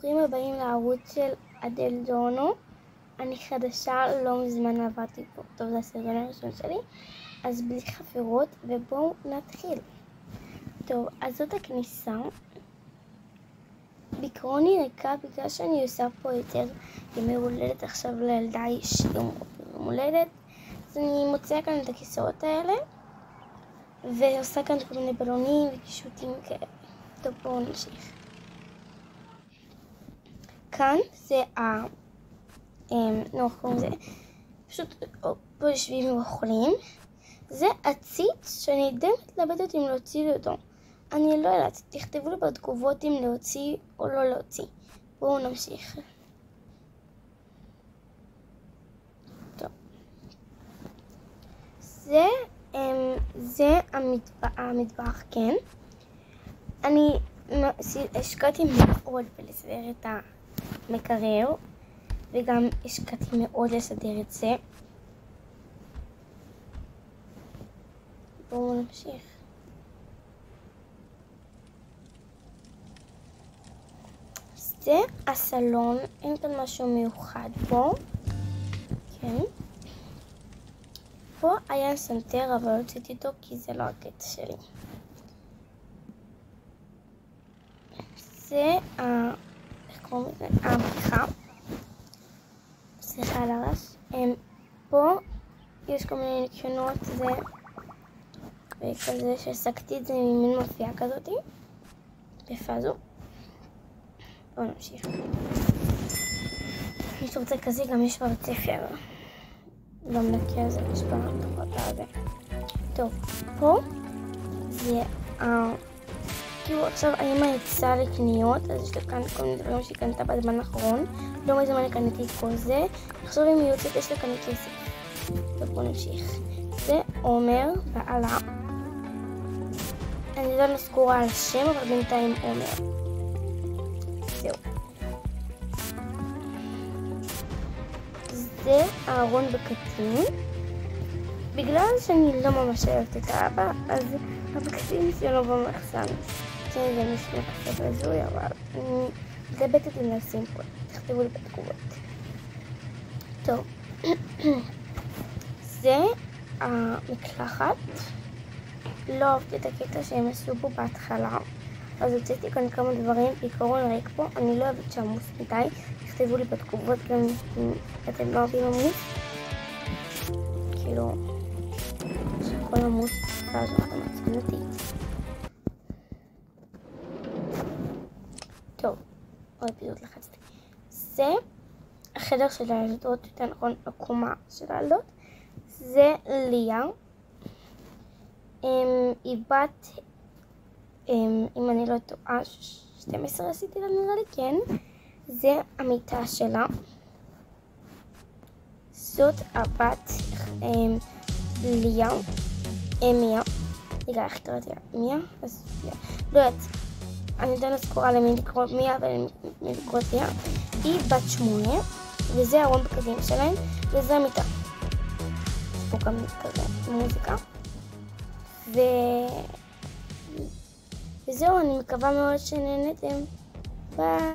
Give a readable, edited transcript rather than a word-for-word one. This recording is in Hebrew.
ברוכים הבאים לערוץ של אדל ג'ורנו. אני חדשה, לא מזמן עברתי פה. טוב, זה הסרטון הראשון שלי, אז בלי חפירות, ובואו נתחיל. טוב, אז זאת הכניסה. בעיקרון היא ריקה בגלל שאני עושה פה יותר ימי הולדת. עכשיו לילדה יש יום הולדת, אז אני מוציאה כאן את הכיסאות האלה ועושה כאן כל מיני בלונים וקישוטים כאלה. טוב, בואו נמשיך. כאן זה פשוט פה יושבים ואוכלים. זה הציץ שאני די מתלבטת אם להוציא לי אותו. אני לא יודעת, תכתבו לי בתגובות אם להוציא או לא להוציא. בואו נמשיך. טוב. זה המטבח, כן. אני השקעתי מאוד בלסדר את המקרר, וגם השקעתי מאוד לסדר את זה. בואו נמשיך. זה הסלון, אין כאן משהו מיוחד פה. כן. פה היה סנטר, אבל הוצאתי אותו כי זה לא הקטע שלי. זה המחיכה. סליחה על הרעש. פה יש כל מיני ניקיונות, זה וכזה שהסקתי את זה ממין מופיעה כזאת בפאזו. בואו נמשיך. מי שרוצה כזה גם יש בבית ספר. לא מנקה על זה, יש בתוכות על זה. טוב, פה זה כאילו עכשיו האמא יצאה לקניות, אז יש לה כאן כל מיני דברים שהיא קנתה בזמן האחרון. לא מזמן קניתי את כל זה. עכשיו אם היא יוצאת יש לה כאן כסף. טוב, בואו נמשיך. זה עומר בעלה. אני לא נזכורה על השם, אבל בינתיים עומר. זהו. זה הארון בקטין. בגלל שאני לא ממש אוהבת את האבא, אז הבקטין שלו במחסן. זה נשמע קצת הזוי, אבל אני מתלבטת אם לשים פה. תכתבו לי בתגובות. טוב. זה המקלחת. לא אהבתי את הקטע שהם עשו פה בהתחלה, אז הוצאתי כאן כמה דברים. בעיקרון ריק פה, אני לא אוהבת שעמוס מדי. תכתבו לי בתגובות גם אם אתם לא אוהבים עמוס, כאילו שכל עמוס ואז אתם מצפנתי. טוב, עוד פעילות לחצתי. זה החדר של הילדות, יותר נכון הקומה של הילדות. זה ליה. היא בת, אם אני לא טועה, 12 עשיתי לה נראה לי, כן. זה המיטה שלה. זאת הבת ליה, מיה. רגע, איך קראתי לה? מיה? אז לא יודעת. אני יודעת לזכורה למי לקרוא מיה ולמי לקרוא ליה. היא בת 8, וזה הארון בקדים שלהם, וזה המיטה. יש פה גם כזה מוזיקה. וזהו, אני מקווה מאוד שנהנתם. ביי.